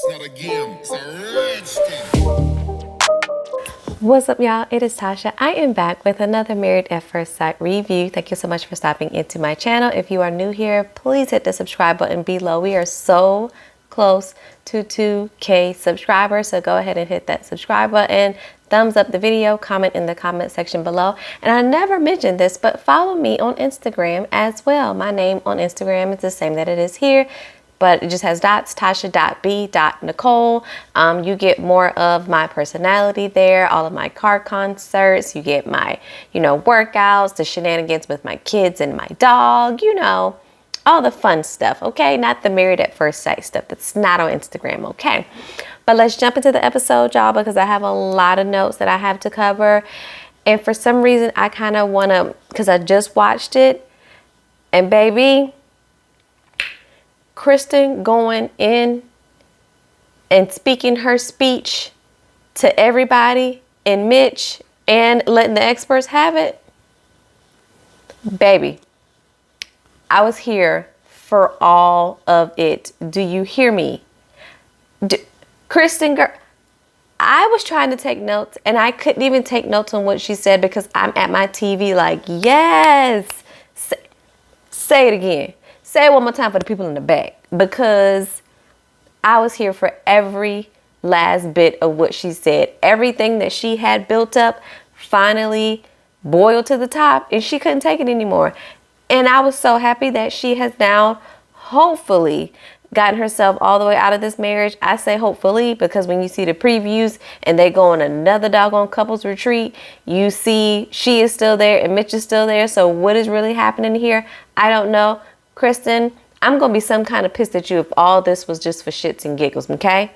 not a game, it's a rich thing. What's up, y'all? It is Tasha. I am back with another Married at First Sight review. Thank you so much for stopping into my channel. If you are new here, please hit the subscribe button below. We are so close to 2K subscribers, so go ahead and hit that subscribe button. Thumbs up the video, comment in the comment section below. And I never mentioned this, but follow me on Instagram as well. My name on Instagram is the same that it is here, but it just has dots, tasha.b.nicole. You get more of my personality there, all of my car concerts. You get my, workouts, the shenanigans with my kids and my dog, all the fun stuff, okay? Not the Married at First Sight stuff that's not on Instagram, okay? But let's jump into the episode, y'all, because I have a lot of notes that I have to cover. And for some reason, I kind of want to, because I just watched it, and baby, Kristen going in and speaking her speech to everybody and Mitch and letting the experts have it. Baby, I was here for all of it. Do you hear me? Kristen, girl, I was trying to take notes and I couldn't even take notes on what she said because I'm at my TV like, yes. Say it again. Say it one more time for the people in the back, because I was here for every last bit of what she said. Everything that she had built up finally boiled to the top and she couldn't take it anymore. And I was so happy that she has now hopefully gotten herself all the way out of this marriage. I say hopefully because when you see the previews and they go on another doggone couples retreat, you see she is still there and Mitch is still there. So what is really happening here? I don't know. Kristen, I'm going to be some kind of pissed at you if all this was just for shits and giggles, okay?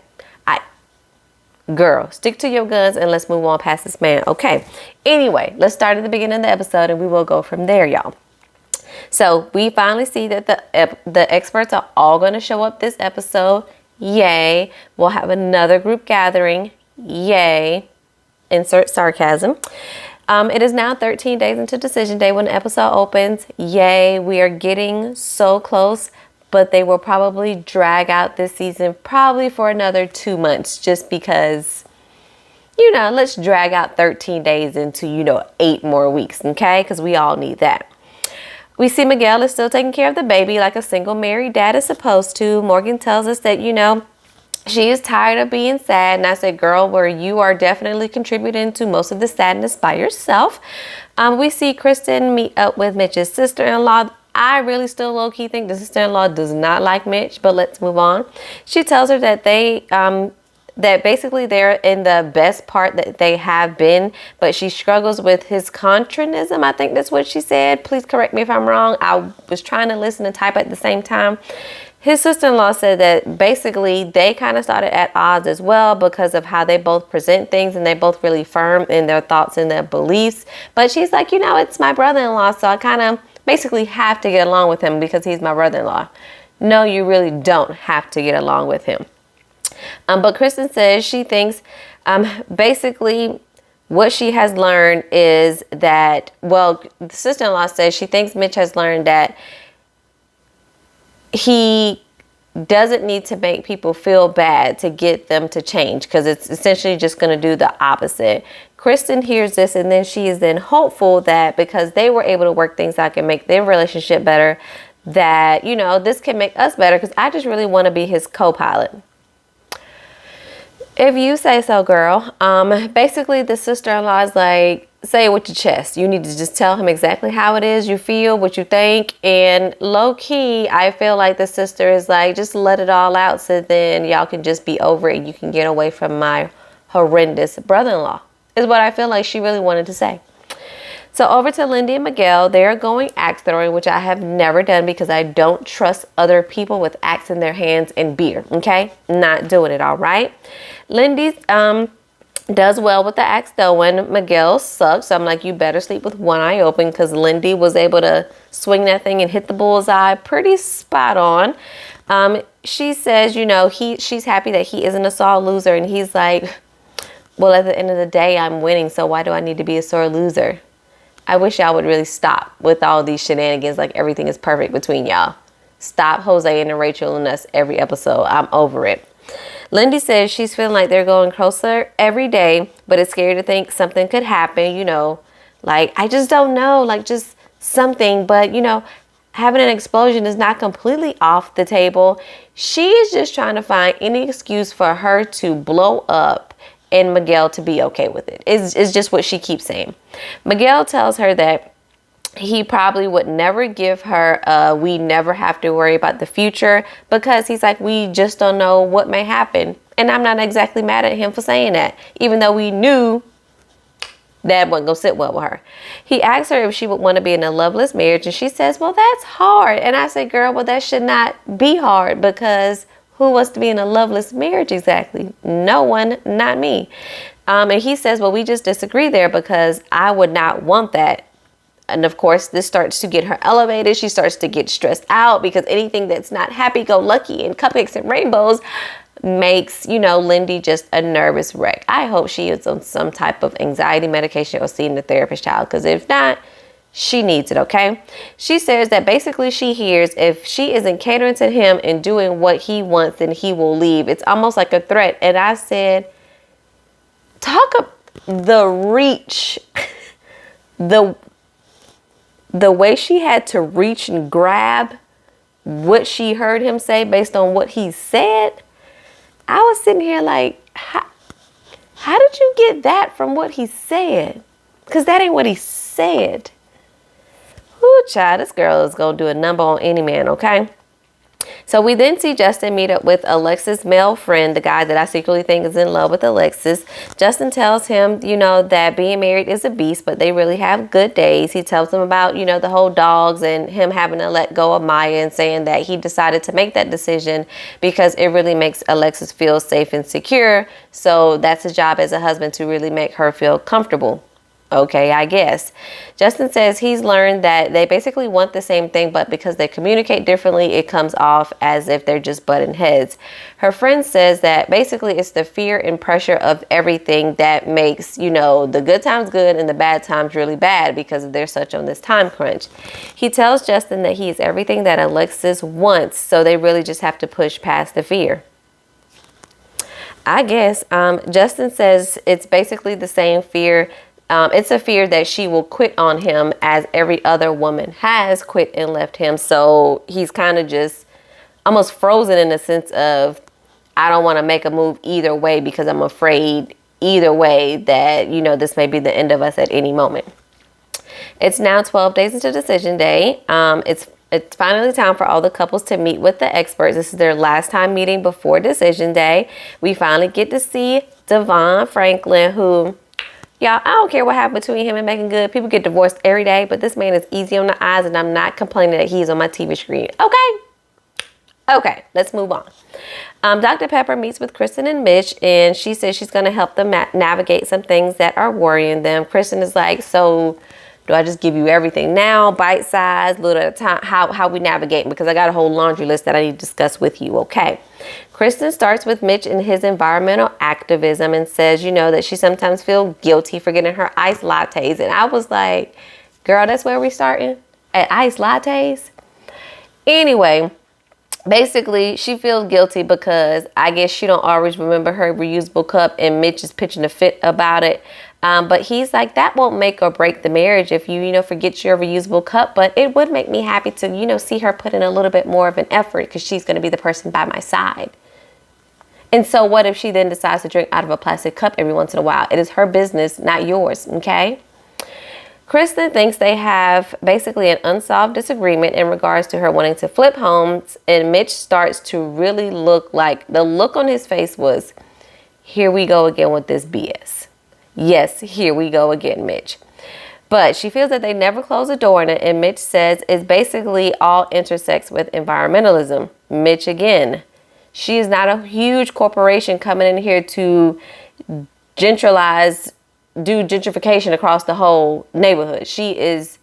Girl, stick to your guns and let's move on past this man, okay? Anyway, let's start at the beginning of the episode and we will go from there, y'all. So we finally see that the experts are all going to show up this episode. Yay. We'll have another group gathering. Yay. Insert sarcasm. It is now 13 days into decision day when the episode opens. Yay, we are getting so close, but they will probably drag out this season probably for another 2 months just because, let's drag out 13 days into, 8 more weeks, okay? Because we all need that. We see Miguel is still taking care of the baby like a single married dad is supposed to. Morgan tells us that, she is tired of being sad. And I said, girl, where you are definitely contributing to most of the sadness by yourself. We see Kristen meet up with Mitch's sister-in-law. I really still low-key think the sister-in-law does not like Mitch, but let's move on. She tells her that that basically they're in the best part that they have been, but she struggles with his contranism. I think that's what she said. Please correct me if I'm wrong. I was trying to listen and type at the same time. His sister-in-law said that basically they kind of started at odds as well because of how they both present things and they're both really firm in their thoughts and their beliefs. But she's like, it's my brother-in-law, so I kind of basically have to get along with him because he's my brother-in-law. No, you really don't have to get along with him. But Kristen says she thinks basically what she has learned is that, the sister-in-law says she thinks Mitch has learned that he doesn't need to make people feel bad to get them to change because it's essentially just going to do the opposite. Kristen hears this and then she is then hopeful that because they were able to work things out and make their relationship better, that, this can make us better because I just really want to be his co-pilot. If you say so, girl. Basically, the sister-in-law is like, say it with your chest. You need to just tell him exactly how it is, you feel, what you think. And low-key, I feel like the sister is like, just let it all out so then y'all can just be over it and you can get away from my horrendous brother-in-law, is what I feel like she really wanted to say. So over to Lindy and Miguel. They're going axe throwing, which I have never done because I don't trust other people with axe in their hands and beer, okay? Not doing it, all right? Lindy does well with the axe throwing. Miguel sucks, so I'm like, you better sleep with one eye open because Lindy was able to swing that thing and hit the bullseye pretty spot on. She says, she's happy that he isn't a sore loser, and he's like, well, at the end of the day, I'm winning, so why do I need to be a sore loser? I wish y'all would really stop with all these shenanigans like everything is perfect between y'all. Stop Jose and Rachel and us every episode. I'm over it. Lindy says she's feeling like they're going closer every day, but it's scary to think something could happen, like, I just don't know, like just something, but having an explosion is not completely off the table. She is just trying to find any excuse for her to blow up and Miguel to be okay with it. It's just what she keeps saying. Miguel tells her that he probably would never give her we never have to worry about the future, because he's like, we just don't know what may happen. And I'm not exactly mad at him for saying that, even though we knew that wasn't gonna sit well with her. He asks her if she would want to be in a loveless marriage, and she says, well, that's hard. And I say, girl, well, that should not be hard, because who wants to be in a loveless marriage exactly? No one, not me. And he says, well, we just disagree there, because I would not want that. And of course, this starts to get her elevated. She starts to get stressed out, because anything that's not happy-go-lucky and cupcakes and rainbows makes, Lindy just a nervous wreck. I hope she is on some type of anxiety medication or seeing the therapist, child, because if not, she needs it, okay? She says that basically she hears if she isn't catering to him and doing what he wants, then he will leave. It's almost like a threat. And I said, talk of the reach, the way she had to reach and grab what she heard him say based on what he said. I was sitting here like, how did you get that from what he said? Because that ain't what he said. Ooh, child, this girl is going to do a number on any man, okay? So we then see Justin meet up with Alexis' male friend, the guy that I secretly think is in love with Alexis. Justin tells him, that being married is a beast, but they really have good days. He tells him about, the whole dogs and him having to let go of Maya, and saying that he decided to make that decision because it really makes Alexis feel safe and secure. So that's his job as a husband, to really make her feel comfortable. Okay, I guess. Justin says he's learned that they basically want the same thing, but because they communicate differently, it comes off as if they're just butting heads. Her friend says that basically it's the fear and pressure of everything that makes, the good times good and the bad times really bad, because they're such on this time crunch. He tells Justin that he is everything that Alexis wants, so they really just have to push past the fear. I guess. Justin says it's basically the same fear. It's a fear that she will quit on him, as every other woman has quit and left him. So he's kind of just almost frozen in the sense of, I don't want to make a move either way, because I'm afraid either way that, this may be the end of us at any moment. It's now 12 days into decision day. It's finally time for all the couples to meet with the experts. This is their last time meeting before decision day. We finally get to see Devon Franklin, who... y'all, I don't care what happened between him and Megan Good. People get divorced every day, but this man is easy on the eyes, and I'm not complaining that he's on my TV screen. Okay, let's move on. Dr. Pepper meets with Kristen and Mitch, and she says she's going to help them navigate some things that are worrying them. Kristen is like, so do I just give you everything now, bite size, little at a time? How we navigate? Because I got a whole laundry list that I need to discuss with you, okay? Kristen starts with Mitch and his environmental activism, and says, that she sometimes feels guilty for getting her iced lattes. And I was like, girl, that's where we starting? At iced lattes? Anyway, basically, she feels guilty because I guess she don't always remember her reusable cup, and Mitch is pitching a fit about it. But he's like, that won't make or break the marriage if you, forget your reusable cup. But it would make me happy to, see her put in a little bit more of an effort, because she's going to be the person by my side. And so what if she then decides to drink out of a plastic cup every once in a while? It is her business, not yours, okay? Kristen thinks they have basically an unsolved disagreement in regards to her wanting to flip homes, and Mitch starts to really look like, the look on his face was, here we go again with this BS. Yes, here we go again, Mitch. But she feels that they never close the door on it, and Mitch says it's basically all intersects with environmentalism. Mitch again. She is not a huge corporation coming in here to do gentrification across the whole neighborhood. She is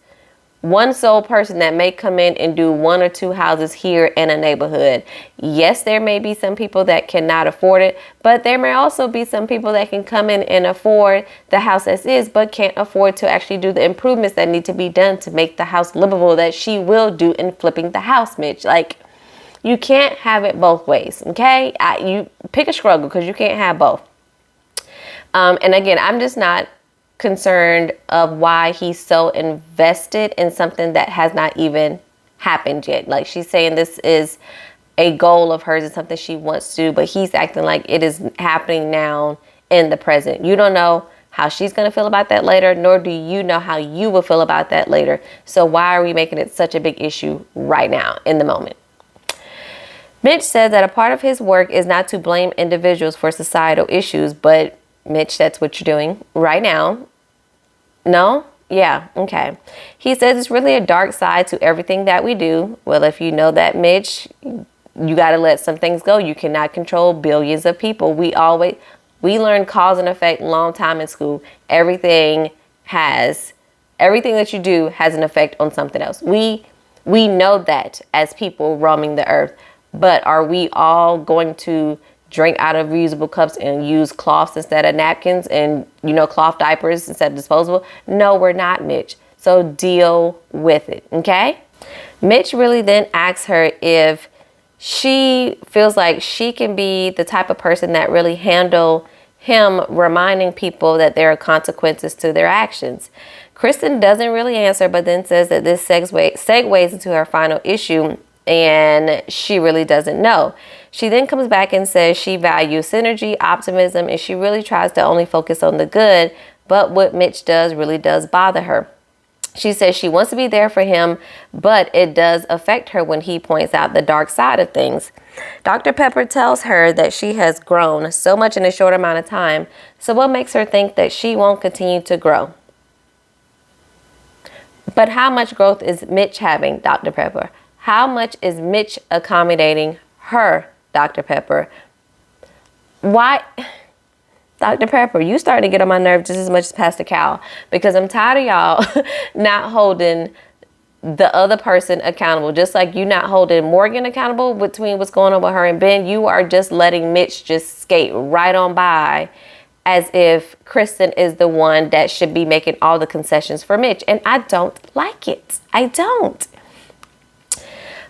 one sole person that may come in and do one or two houses here in a neighborhood. Yes, there may be some people that cannot afford it, but there may also be some people that can come in and afford the house as is, but can't afford to actually do the improvements that need to be done to make the house livable, that she will do in flipping the house, Mitch. Like, You can't have it both ways, okay? You pick a struggle because you can't have both. And again, I'm just not concerned of why he's so invested in something that has not even happened yet. Like, she's saying this is a goal of hers and something she wants to do, but he's acting like it is happening now in the present. You don't know how she's going to feel about that later, nor do you know how you will feel about that later. So why are we making it such a big issue right now in the moment? Mitch says that a part of his work is not to blame individuals for societal issues, but Mitch, that's what you're doing right now. No? Yeah, okay. He says it's really a dark side to everything that we do. Well, if you know that, Mitch, you got to let some things go. You cannot control billions of people. We learned cause and effect long time in school. Everything that you do has an effect on something else. We know that as people roaming the earth, but are we all going to drink out of reusable cups and use cloths instead of napkins and, cloth diapers instead of disposable? No, we're not, Mitch. So deal with it, okay? Mitch really then asks her if she feels like she can be the type of person that really handle him reminding people that there are consequences to their actions. Kristen doesn't really answer, but then says that this segues into her final issue, and she really doesn't know. She then comes back and says she values synergy, optimism, and she really tries to only focus on the good, but what Mitch does really does bother her. She says she wants to be there for him, but it does affect her when he points out the dark side of things. Dr. Pepper tells her that she has grown so much in a short amount of time, so what makes her think that she won't continue to grow? But how much growth is Mitch having, Dr. Pepper? How much is Mitch accommodating her, Dr. Pepper? Why? Dr. Pepper, you starting to get on my nerves just as much as Pastor Cal, because I'm tired of y'all not holding the other person accountable. Just like you not holding Morgan accountable between what's going on with her and Ben, you are just letting Mitch just skate right on by as if Kristen is the one that should be making all the concessions for Mitch. And I don't like it. I don't.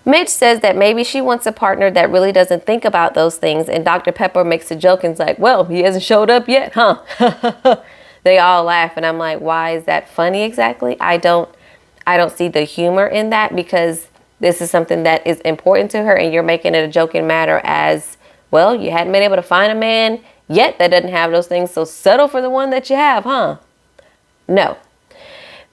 Mitch says that maybe she wants a partner that really doesn't think about those things. And Dr. Pepper makes a joke and is like, well, he hasn't showed up yet, huh? They all laugh. And I'm like, why is that funny exactly? I don't see the humor in that, because this is something that is important to her. And you're making it a joking matter as, well, you hadn't been able to find a man yet that doesn't have those things. So settle for the one that you have, huh? No.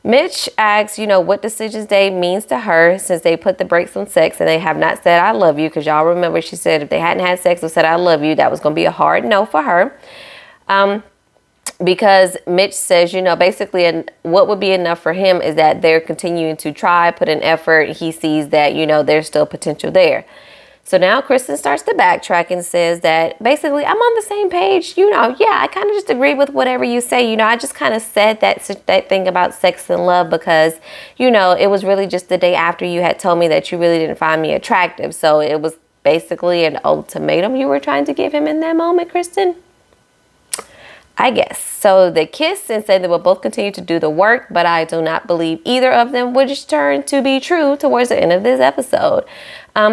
Mitch asks, what Decisions Day means to her since they put the brakes on sex and they have not said I love you, because y'all remember she said if they hadn't had sex or said I love you, that was going to be a hard no for her. Because Mitch says, basically what would be enough for him is that they're continuing to try, put in effort. He sees that, there's still potential there. So now Kristen starts to backtrack and says that basically I'm on the same page. I kind of just agree with whatever you say. I just kind of said that thing about sex and love because, it was really just the day after you had told me that you really didn't find me attractive. So it was basically an ultimatum you were trying to give him in that moment, Kristen, I guess. So they kiss and say they will both continue to do the work, but I do not believe either of them would just turn to be true towards the end of this episode.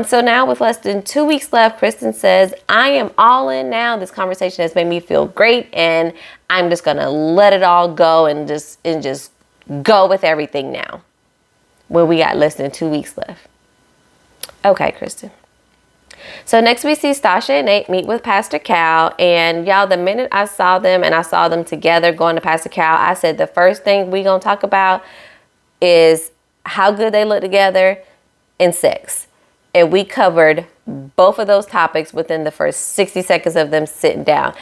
So now with less than 2 weeks left, Kristen says, I am all in now. This conversation has made me feel great, and I'm just going to let it all go and just go with everything now. Well, we got less than 2 weeks left. Okay, Kristen. So next we see Stasha and Nate meet with Pastor Cal, and y'all, the minute I saw them together going to Pastor Cal, I said the first thing we gonna talk about is how good they look together in sex. And we covered both of those topics within the first 60 seconds of them sitting down.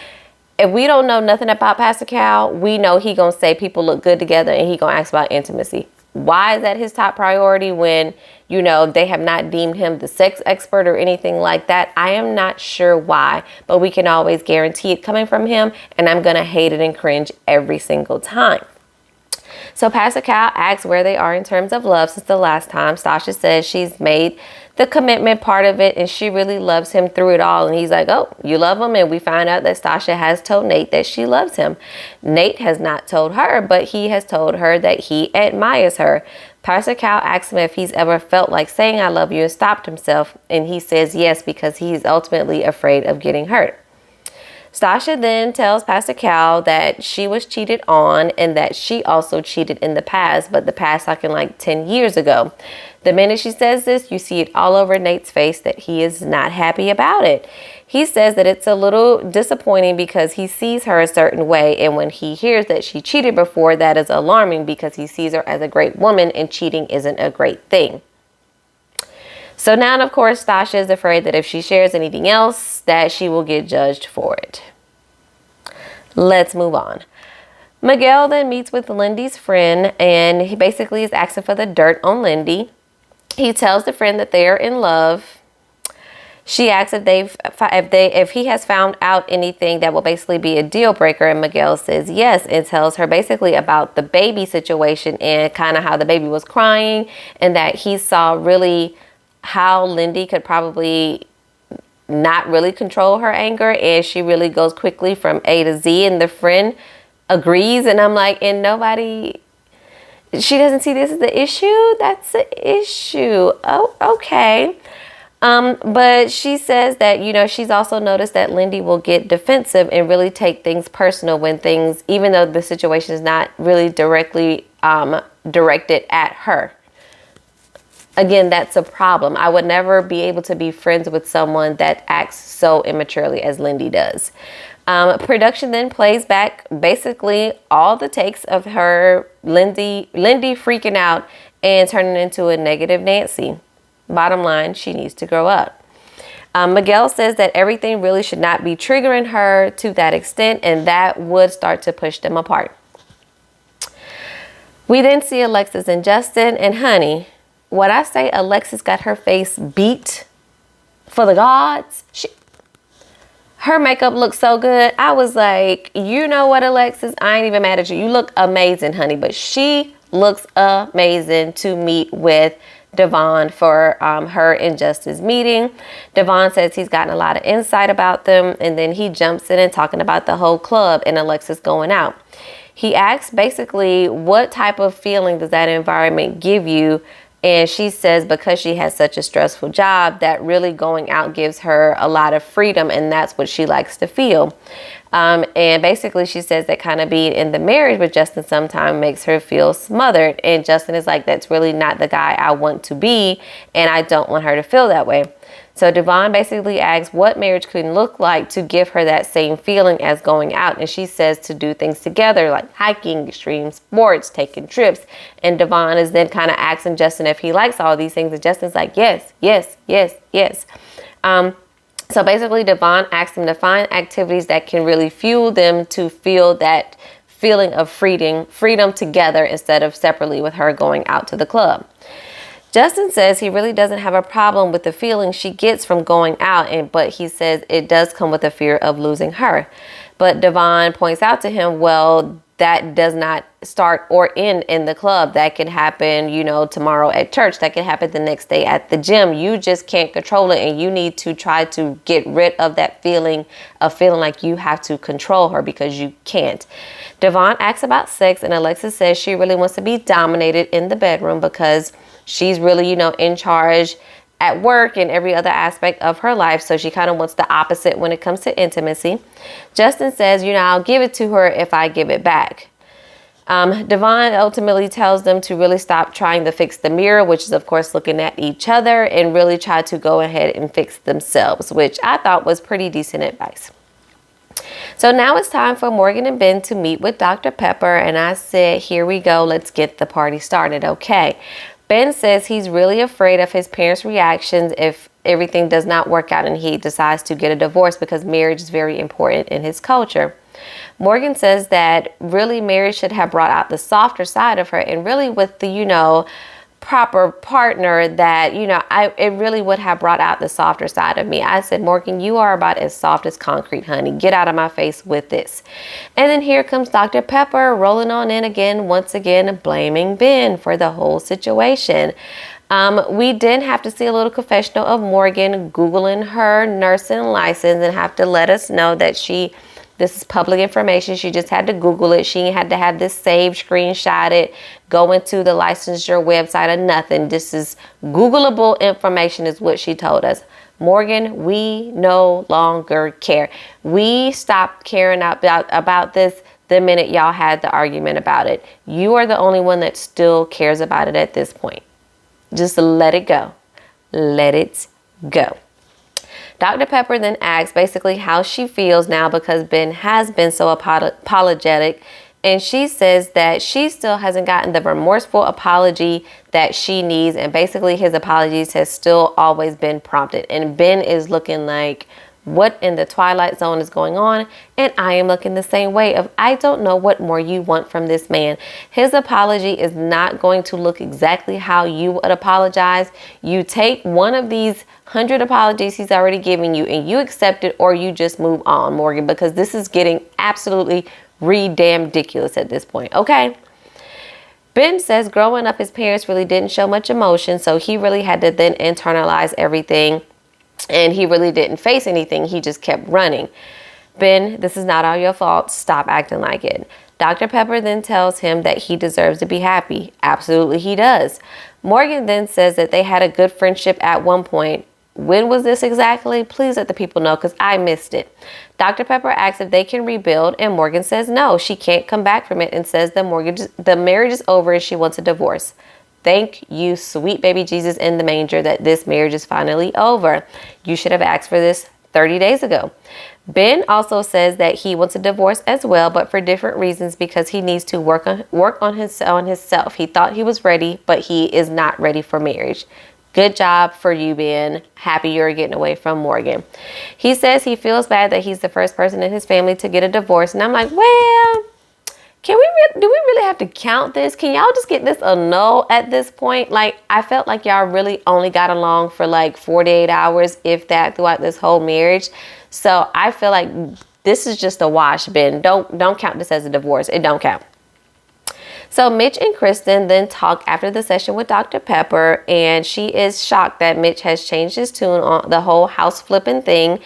If we don't know nothing about Pastor Cal, we know he gonna say people look good together and he gonna ask about intimacy. Why is that his top priority when, they have not deemed him the sex expert or anything like that? I am not sure why, but we can always guarantee it coming from him, and I'm going to hate it and cringe every single time. So Pastor Cal asks where they are in terms of love since the last time. Stasha says she's made the commitment part of it and she really loves him through it all. And he's like, oh, you love him? And we find out that Stasha has told Nate that she loves him. Nate has not told her, but he has told her that he admires her. Pastor Cal asks him if he's ever felt like saying I love you and stopped himself, and he says yes because he's ultimately afraid of getting hurt. Stasha then tells Pastor Cal that she was cheated on and that she also cheated in the past, but the past talking like 10 years ago. The minute she says this, you see it all over Nate's face that he is not happy about it. He says that it's a little disappointing because he sees her a certain way, and when he hears that she cheated before, that is alarming because he sees her as a great woman and cheating isn't a great thing. So now, of course, Stasha is afraid that if she shares anything else, that she will get judged for it. Let's move on. Miguel then meets with Lindy's friend, and he basically is asking for the dirt on Lindy. He tells the friend that they are in love. She asks if he has found out anything that will basically be a deal breaker, and Miguel says yes, and tells her basically about the baby situation and kind of how the baby was crying, and that he saw really how Lindy could probably not really control her anger, and she really goes quickly from A to Z, and the friend agrees, and I'm like, and nobody, she doesn't see this as the issue? That's the issue. Oh, okay. But she says that, you know, she's also noticed that Lindy will get defensive and really take things personal when things, even though the situation is not really directly directed at her. Again, that's a problem. I would never be able to be friends with someone that acts so immaturely as Lindy does. Production then plays back basically all the takes of her, Lindy freaking out and turning into a negative Nancy. Bottom line, she needs to grow up. Miguel says that everything really should not be triggering her to that extent, and that would start to push them apart. We then see Alexis and Justin, and honey, when I say Alexis got her face beat for the gods, her makeup looks so good. I was like, you know what, Alexis? I ain't even mad at you. You look amazing, honey. But she looks amazing to meet with Devon for her and Justin's meeting. Devon says he's gotten a lot of insight about them, and then he jumps in and talking about the whole club and Alexis going out. He asks basically, what type of feeling does that environment give you? And she says because she has such a stressful job that really going out gives her a lot of freedom, and that's what she likes to feel. And basically she says that kind of being in the marriage with Justin sometimes makes her feel smothered. And Justin is like, that's really not the guy I want to be, and I don't want her to feel that way. So Devon basically asks what marriage could look like to give her that same feeling as going out. And she says to do things together like hiking, extreme sports, taking trips. And Devon is then kind of asking Justin if he likes all these things. And Justin's like, yes, yes, yes, yes. So basically Devon asks him to find activities that can really fuel them to feel that feeling of freedom together instead of separately with her going out to the club. Justin says he really doesn't have a problem with the feeling she gets from going out, but he says it does come with a fear of losing her. But Devon points out to him, well, that does not start or end in the club. That can happen, you know, tomorrow at church. That can happen the next day at the gym. You just can't control it, and you need to try to get rid of that feeling of feeling like you have to control her, because you can't. Devon asks about sex, and Alexis says she really wants to be dominated in the bedroom because she's really, you know, in charge at work and every other aspect of her life. So she kind of wants the opposite when it comes to intimacy. Justin says, you know, I'll give it to her if I give it back. Devon ultimately tells them to really stop trying to fix the mirror, which is, of course, looking at each other, and really try to go ahead and fix themselves, which I thought was pretty decent advice. So now it's time for Morgan and Ben to meet with Dr. Pepper. And I said, here we go. Let's get the party started. Okay. Ben says he's really afraid of his parents' reactions if everything does not work out and he decides to get a divorce, because marriage is very important in his culture. Morgan says that really marriage should have brought out the softer side of her, and really with the, you know, proper partner that, you know, it really would have brought out the softer side of me. I said, Morgan, you are about as soft as concrete, honey. Get out of my face with this. And then here comes Dr. Pepper rolling on in again, once again, blaming Ben for the whole situation. We did have to see a little confessional of Morgan Googling her nursing license and have to let us know that This is public information. She just had to Google it. She had to have this saved, screenshotted, go into the licensure website or nothing. This is Googleable information is what she told us. Morgan, we no longer care. We stopped caring about this the minute y'all had the argument about it. You are the only one that still cares about it at this point. Just let it go. Let it go. Dr. Pepper then asks basically how she feels now because Ben has been so apologetic. And she says that she still hasn't gotten the remorseful apology that she needs. And basically his apologies has still always been prompted. And Ben is looking like, what in the Twilight Zone is going on? And I am looking the same way of, I don't know what more you want from this man. His apology is not going to look exactly how you would apologize. You take one of these 100 apologies he's already given you and you accept it, or you just move on, Morgan, because this is getting absolutely damn ridiculous at this point. Okay. Ben says growing up, his parents really didn't show much emotion. So he really had to then internalize everything. And he really didn't face anything. He just kept running. Ben, this is not all your fault. Stop acting like it. Dr. Pepper then tells him that he deserves to be happy. Absolutely he does. Morgan then says that they had a good friendship at one point. When was this exactly? Please let the people know because I missed it. Dr. Pepper asks if they can rebuild and Morgan says no, she can't come back from it and says the marriage is over and she wants a divorce. Thank you, sweet baby Jesus in the manger, that this marriage is finally over. You should have asked for this 30 days ago. Ben also says that he wants a divorce as well, but for different reasons because he needs to work on himself. He thought he was ready, but he is not ready for marriage. Good job for you, Ben. Happy you're getting away from Morgan. He says he feels bad that he's the first person in his family to get a divorce. And I'm like, well, do we really have to count this? Can y'all just get this a no at this point? Like, I felt like y'all really only got along for like 48 hours, if that, throughout this whole marriage. So I feel like this is just a wash, Ben. Don't count this as a divorce. It don't count. So Mitch and Kristen then talk after the session with Dr. Pepper, and she is shocked that Mitch has changed his tune on the whole house flipping thing.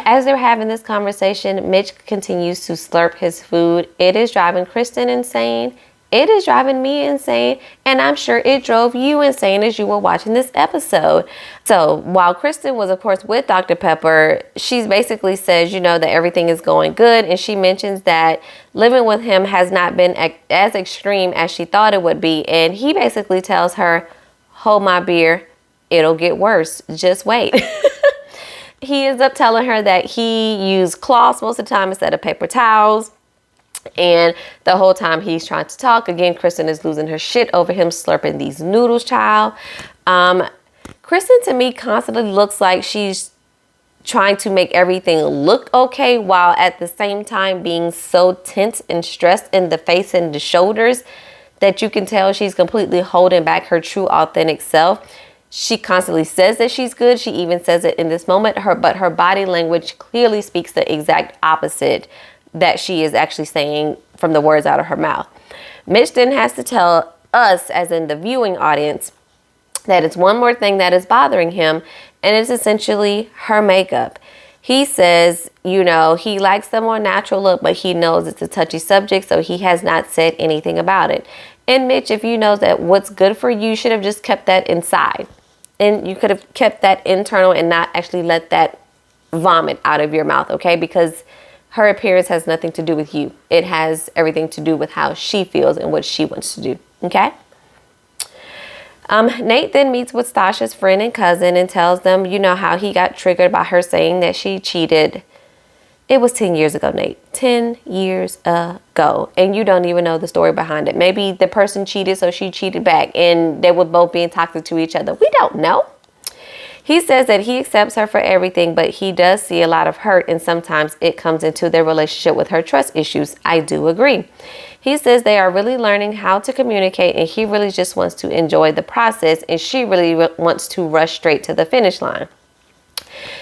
As they're having this conversation, Mitch continues to slurp his food. It is driving Kristen insane. It is driving me insane. And I'm sure it drove you insane as you were watching this episode. So while Kristen was, of course, with Dr. Pepper, she basically says, that everything is going good. And she mentions that living with him has not been as extreme as she thought it would be. And he basically tells her, hold my beer. It'll get worse. Just wait. He ends up telling her that he used cloths most of the time instead of paper towels. And the whole time he's trying to talk, again, Kristen is losing her shit over him slurping these noodles, child. Kristen, to me, constantly looks like she's trying to make everything look okay while at the same time being so tense and stressed in the face and the shoulders that you can tell she's completely holding back her true, authentic self. She constantly says that she's good. She even says it in this moment. But her body language clearly speaks the exact opposite that she is actually saying from the words out of her mouth. Mitch then has to tell us, as in the viewing audience, that it's one more thing that is bothering him, and it's essentially her makeup. He says, he likes the more natural look, but he knows it's a touchy subject, so he has not said anything about it. And Mitch, if you know that what's good for you, should have just kept that inside. And you could have kept that internal and not actually let that vomit out of your mouth, okay? Because her appearance has nothing to do with you. It has everything to do with how she feels and what she wants to do, okay? Nate then meets with Stasha's friend and cousin and tells them, how he got triggered by her saying that she cheated. It was 10 years ago, Nate. 10 years ago. And you don't even know the story behind it. Maybe the person cheated, so she cheated back. And they were both being toxic to each other. We don't know. He says that he accepts her for everything, but he does see a lot of hurt. And sometimes it comes into their relationship with her trust issues. I do agree. He says they are really learning how to communicate. And he really just wants to enjoy the process. And she really wants to rush straight to the finish line.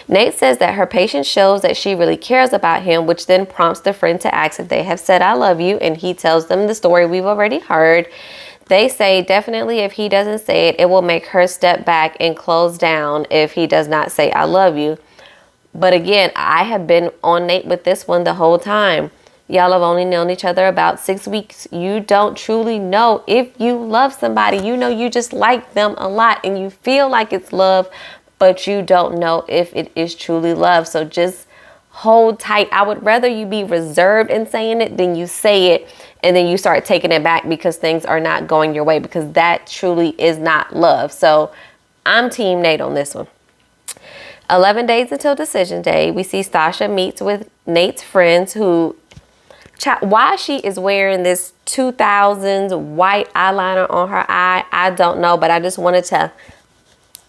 Nate says that her patience shows that she really cares about him, which then prompts the friend to ask if they have said I love you, and he tells them the story we've already heard. They say definitely if he doesn't say it, it will make her step back and close down if he does not say I love you. But again, I have been on Nate with this one the whole time. Y'all have only known each other about 6 weeks. You don't truly know if you love somebody. You know you just like them a lot and you feel like it's love, but you don't know if it is truly love. So just hold tight. I would rather you be reserved in saying it than you say it and then you start taking it back because things are not going your way, because that truly is not love. So I'm team Nate on this one. 11 days until decision day, we see Stasha meets with Nate's friends who, why she is wearing this 2000s white eyeliner on her eye, I don't know, but I just wanted to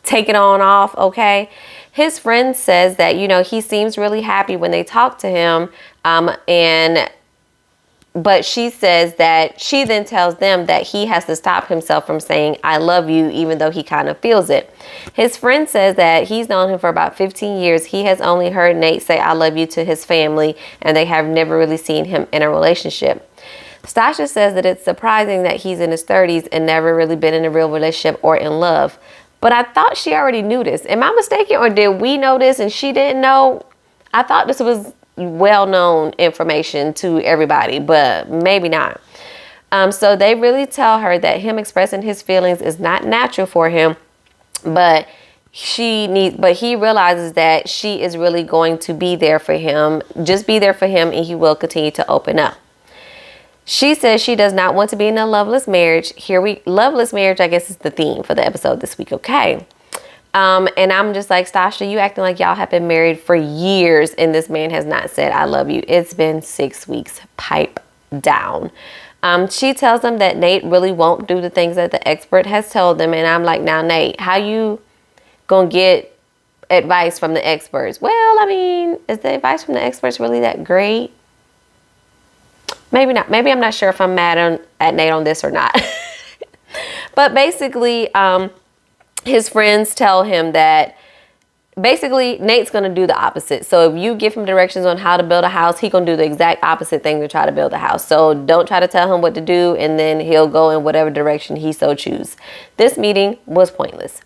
take it on off, okay? His friend says that, you know, he seems really happy when they talk to him, but she says that she then tells them that he has to stop himself from saying, I love you, even though he kind of feels it. His friend says that he's known him for about 15 years. He has only heard Nate say, I love you to his family, and they have never really seen him in a relationship. Stasha says that it's surprising that he's in his 30s and never really been in a real relationship or in love. But I thought she already knew this. Am I mistaken, or did we know this and she didn't know? I thought this was well-known information to everybody, but maybe not. So they really tell her that him expressing his feelings is not natural for him, but he realizes that she is really going to be there for him, just be there for him, and he will continue to open up. She says she does not want to be in a loveless marriage. Loveless marriage, I guess, is the theme for the episode this week, okay? And I'm just like, Stasha, you acting like y'all have been married for years and this man has not said, I love you. It's been 6 weeks. Pipe down. She tells them that Nate really won't do the things that the expert has told them. And I'm like, now, Nate, how you gonna get advice from the experts? Well, I mean, is the advice from the experts really that great? Maybe not. Maybe I'm not sure if I'm mad at Nate on this or not. But basically, his friends tell him that basically Nate's going to do the opposite. So if you give him directions on how to build a house, he's going to do the exact opposite thing to try to build a house. So don't try to tell him what to do, and then he'll go in whatever direction he so choose. This meeting was pointless.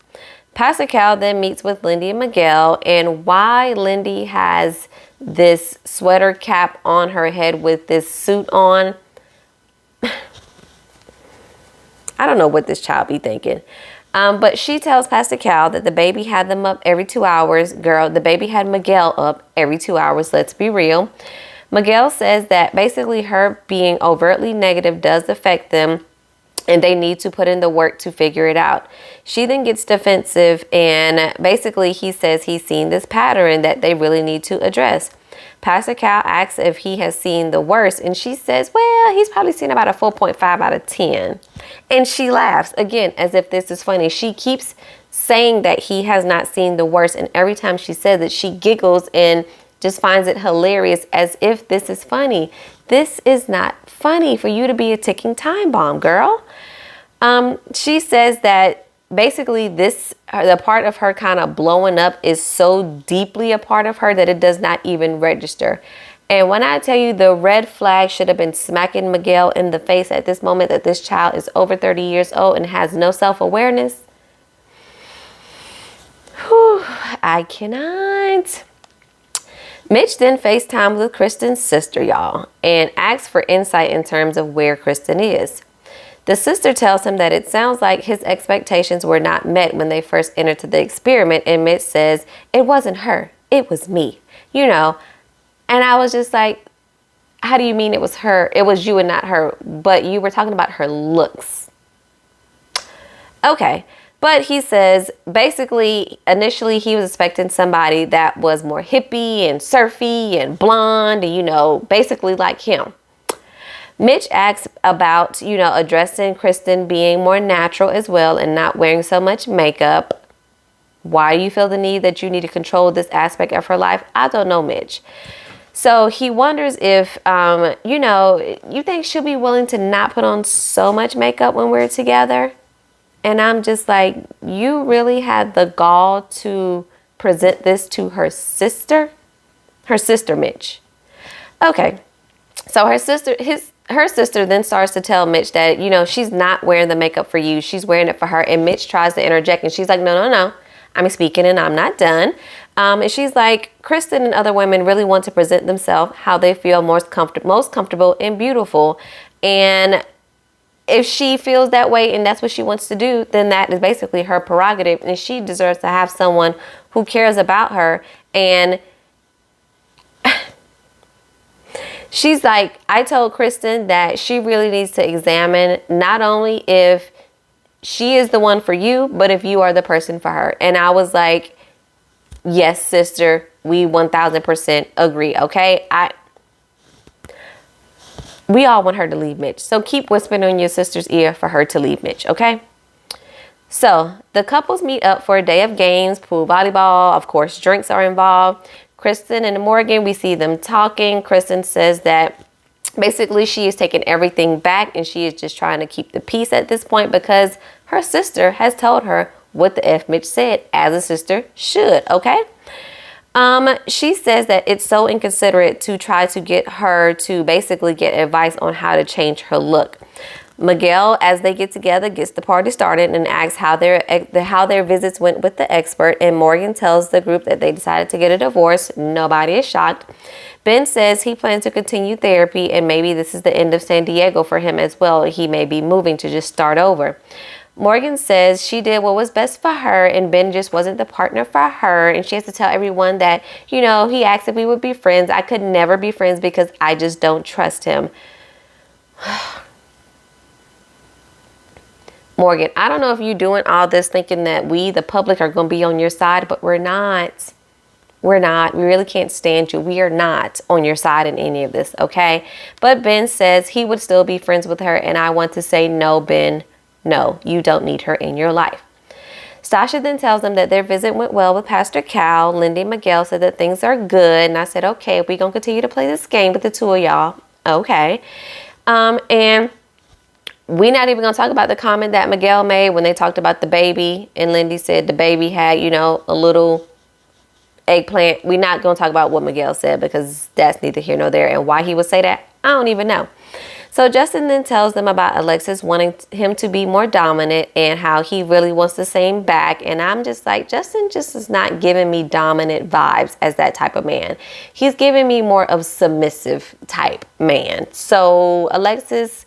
Pastor Cal then meets with Lindy and Miguel, and why Lindy has this sweater cap on her head with this suit on, I don't know what this child be thinking. But she tells Pastor Cal that the baby had them up every 2 hours. Girl, the baby had Miguel up every 2 hours. Let's be real. Miguel says that basically her being overtly negative does affect them, and they need to put in the work to figure it out. She then gets defensive, and basically he says he's seen this pattern that they really need to address. Pastor Cal asks if he has seen the worst, and she says, well, he's probably seen about a 4.5 out of 10. And she laughs, again, as if this is funny. She keeps saying that he has not seen the worst, and every time she says it, she giggles and just finds it hilarious, as if this is funny. This is not funny for you to be a ticking time bomb, girl. She says that basically the part of her kind of blowing up is so deeply a part of her that it does not even register. And when I tell you the red flag should have been smacking Miguel in the face at this moment, that this child is over 30 years old and has no self-awareness. Whew, I cannot. Mitch then FaceTimed with Kristen's sister, y'all, and asked for insight in terms of where Kristen is. The sister tells him that it sounds like his expectations were not met when they first entered the experiment, and Mitch says, it wasn't her, it was me, you know. And I was just like, how do you mean it was her? It was you and not her, but you were talking about her looks. Okay, but he says, basically, initially he was expecting somebody that was more hippie and surfy and blonde and, you know, basically like him. Mitch asks about, you know, addressing Kristen being more natural as well and not wearing so much makeup. Why do you feel the need that you need to control this aspect of her life? I don't know, Mitch. So he wonders if, you know, you think she'll be willing to not put on so much makeup when we're together? And I'm just like, you really had the gall to present this to her sister? Her sister, Mitch. Okay. So her sister then starts to tell Mitch that, you know, she's not wearing the makeup for you. She's wearing it for her. And Mitch tries to interject and she's like, no. speaking and I'm not done. And she's like, Kristen and other women really want to present themselves how they feel most comfortable and beautiful. And if she feels that way and that's what she wants to do, then that is basically her prerogative. And she deserves to have someone who cares about her. And she's like, I told Kristen that she really needs to examine not only if she is the one for you, but if you are the person for her. And I was like, yes, sister, we 1000% agree. Okay. We all want her to leave Mitch. So keep whispering in your sister's ear for her to leave Mitch. Okay. So the couples meet up for a day of games, pool, volleyball. Of course, drinks are involved. Kristen and Morgan, we see them talking. Kristen says that basically she is taking everything back and she is just trying to keep the peace at this point because her sister has told her what the F Mitch said, as a sister should. Okay. She says that it's so inconsiderate to try to get her to basically get advice on how to change her look. Miguel, as they get together, gets the party started and asks how their visits went with the expert. And Morgan tells the group that they decided to get a divorce. Nobody is shocked. Ben says he plans to continue therapy and maybe this is the end of San Diego for him as well. He may be moving to just start over. Morgan says she did what was best for her and Ben just wasn't the partner for her. And she has to tell everyone that, he asked if we would be friends. I could never be friends because I just don't trust him. Morgan, I don't know if you're doing all this thinking that we, the public, are going to be on your side, but we're not. We're not. We really can't stand you. We are not on your side in any of this, okay? But Ben says he would still be friends with her, and I want to say, no, Ben, no, you don't need her in your life. Stasha then tells them that their visit went well with Pastor Cal. Lindy and Miguel said that things are good, and I said, okay, we're going to continue to play this game with the two of y'all. Okay. And we're not even going to talk about the comment that Miguel made when they talked about the baby, and Lindy said the baby had, a little eggplant. We're not going to talk about what Miguel said because that's neither here nor there, and why he would say that, I don't even know. So Justin then tells them about Alexis wanting him to be more dominant and how he really wants the same back. And I'm just like, Justin just is not giving me dominant vibes as that type of man. He's giving me more of submissive type man. So Alexis,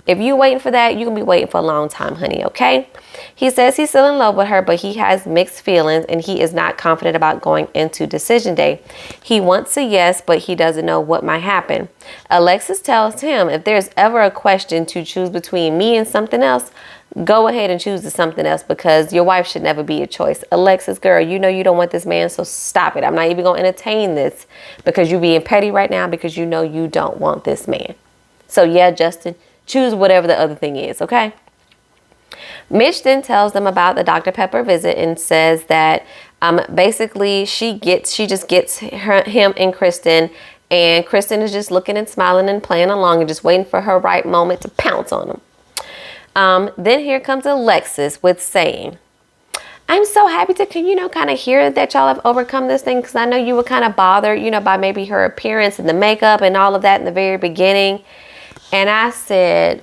if you're waiting for that, you're going to be waiting for a long time, honey, okay? He says he's still in love with her, but he has mixed feelings and he is not confident about going into decision day. He wants a yes, but he doesn't know what might happen. Alexis tells him if there's ever a question to choose between me and something else, go ahead and choose something else because your wife should never be a choice. Alexis, girl, you know you don't want this man, so stop it. I'm not even going to entertain this because you're being petty right now because you know you don't want this man. So yeah, Justin, choose whatever the other thing is, okay? Mitch then tells them about the Dr. Pepper visit and says that basically she just gets him and Kristen, and Kristen is just looking and smiling and playing along and just waiting for her right moment to pounce on him. Then here comes Alexis with saying, I'm so happy to, kind of hear that y'all have overcome this thing because I know you were kind of bothered, by maybe her appearance and the makeup and all of that in the very beginning. And I said,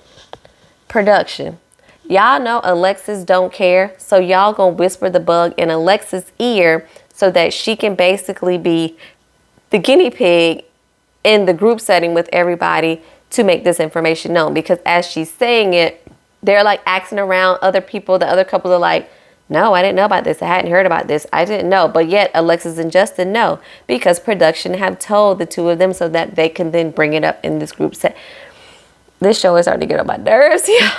production, y'all know Alexis don't care. So y'all gonna whisper the bug in Alexis' ear so that she can basically be the guinea pig in the group setting with everybody to make this information known. Because as she's saying it, they're like asking around other people. The other couples are like, no, I didn't know about this. I hadn't heard about this. I didn't know. But yet Alexis and Justin know because production have told the two of them so that they can then bring it up in this group set. This show is starting to get on my nerves. Yeah.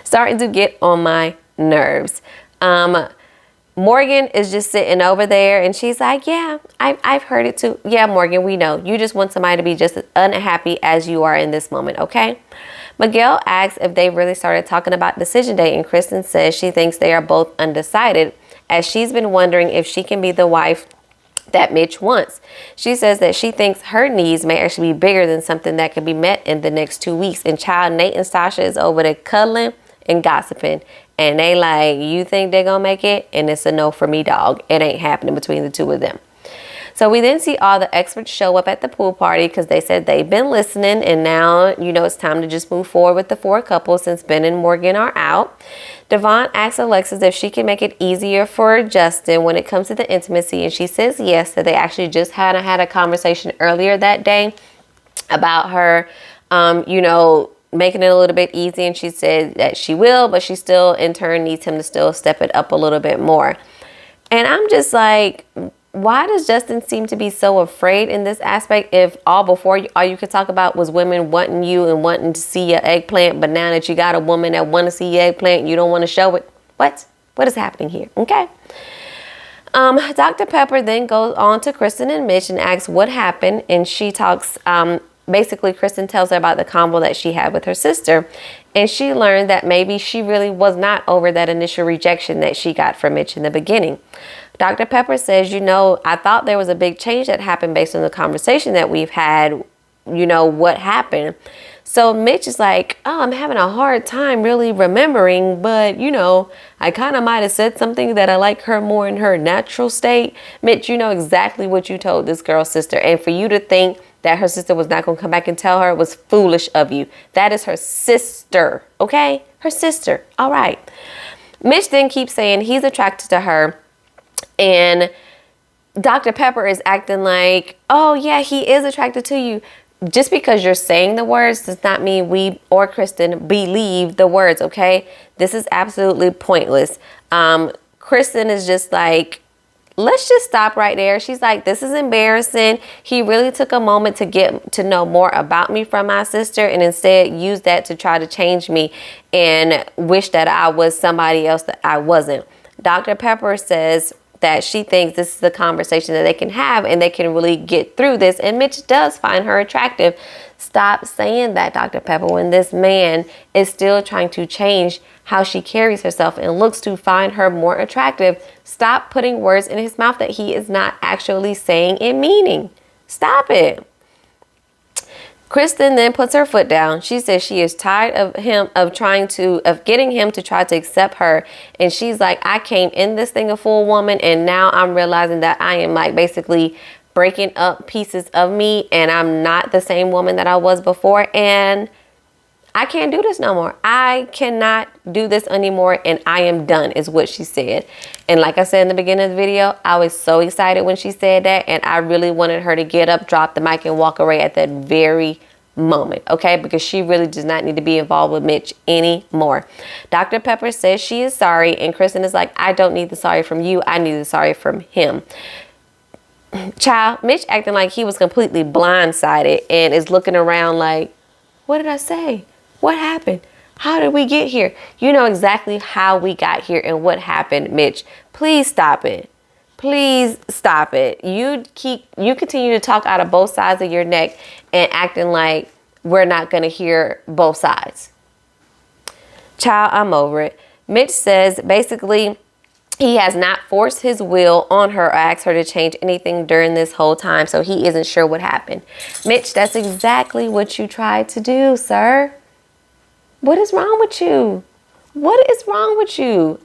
Starting to get on my nerves. Morgan is just sitting over there and she's like, yeah, I've heard it too. Yeah, Morgan, we know. You just want somebody to be just as unhappy as you are in this moment, okay? Miguel asks if they really started talking about decision day, and Kristen says she thinks they are both undecided as she's been wondering if she can be the wife that Mitch wants. She says that she thinks her needs may actually be bigger than something that can be met in the next 2 weeks. And child, Nate and Sasha is over there cuddling and gossiping. And they like, you think they're going to make it? And it's a no for me, dog. It ain't happening between the two of them. So we then see all the experts show up at the pool party because they said they've been listening. And now, it's time to just move forward with the 4 couples since Ben and Morgan are out. Devon asks Alexis if she can make it easier for Justin when it comes to the intimacy, and she says yes, that they actually just had a conversation earlier that day about her, making it a little bit easy, and she said that she will, but she still in turn needs him to still step it up a little bit more. And I'm just like, why does Justin seem to be so afraid in this aspect if all you could talk about was women wanting you and wanting to see your eggplant, but now that you got a woman that want to see your eggplant, you don't want to show it? What is happening here? Okay. Dr. Pepper then goes on to Kristen and Mitch and asks what happened, and she talks, basically Kristen tells her about the convo that she had with her sister, and she learned that maybe she really was not over that initial rejection that she got from Mitch in the beginning. Dr. Pepper says, I thought there was a big change that happened based on the conversation that we've had, what happened. So Mitch is like, oh, I'm having a hard time really remembering, but, I kind of might have said something that I like her more in her natural state. Mitch, you know exactly what you told this girl's sister. And for you to think that her sister was not going to come back and tell her was foolish of you. That is her sister, okay? Her sister. All right. Mitch then keeps saying he's attracted to her. And Dr. Pepper is acting like, oh, yeah, he is attracted to you. Just because you're saying the words does not mean we or Kristen believe the words, okay? This is absolutely pointless. Kristen is just like, let's just stop right there. She's like, this is embarrassing. He really took a moment to get to know more about me from my sister and instead used that to try to change me and wish that I was somebody else that I wasn't. Dr. Pepper says that she thinks this is a conversation that they can have and they can really get through this. And Mitch does find her attractive. Stop saying that, Dr. Pepper, when this man is still trying to change how she carries herself and looks to find her more attractive. Stop putting words in his mouth that he is not actually saying and meaning. Stop it. Kristen then puts her foot down. She says she is tired of getting him to try to accept her. And she's like, I came in this thing a full woman, and now I'm realizing that I am like basically breaking up pieces of me, and I'm not the same woman that I was before, and I can't do this no more. I cannot do this anymore, and I am done, is what she said. And like I said in the beginning of the video, I was so excited when she said that, and I really wanted her to get up, drop the mic, and walk away at that very moment, okay? Because she really does not need to be involved with Mitch anymore. Dr. Pepper says she is sorry, and Kristen is like, I don't need the sorry from you. I need the sorry from him. Child, Mitch acting like he was completely blindsided and is looking around like, what did I say? What happened? How did we get here? You know exactly how we got here and what happened, Mitch. Please stop it. Please stop it. You continue to talk out of both sides of your neck and acting like we're not going to hear both sides. Child, I'm over it. Mitch says basically he has not forced his will on her or asked her to change anything during this whole time, so he isn't sure what happened. Mitch, that's exactly what you tried to do, sir. What is wrong with you? What is wrong with you?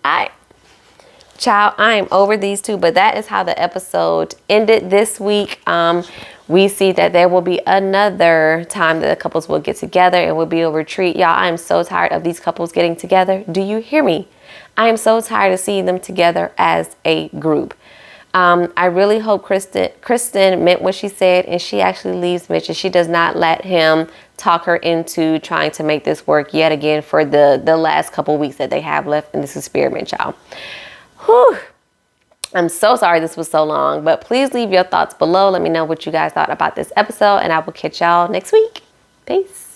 Child, I am over these two, but that is how the episode ended this week. We see that there will be another time that the couples will get together and will be a retreat. Y'all, I am so tired of these couples getting together. Do you hear me? I am so tired of seeing them together as a group. I really hope Kristen meant what she said and she actually leaves Mitch and she does not let him talk her into trying to make this work yet again for the last couple weeks that they have left in this experiment, y'all. Whew. I'm so sorry this was so long, but please leave your thoughts below. Let me know what you guys thought about this episode, and I will catch y'all next week. Peace.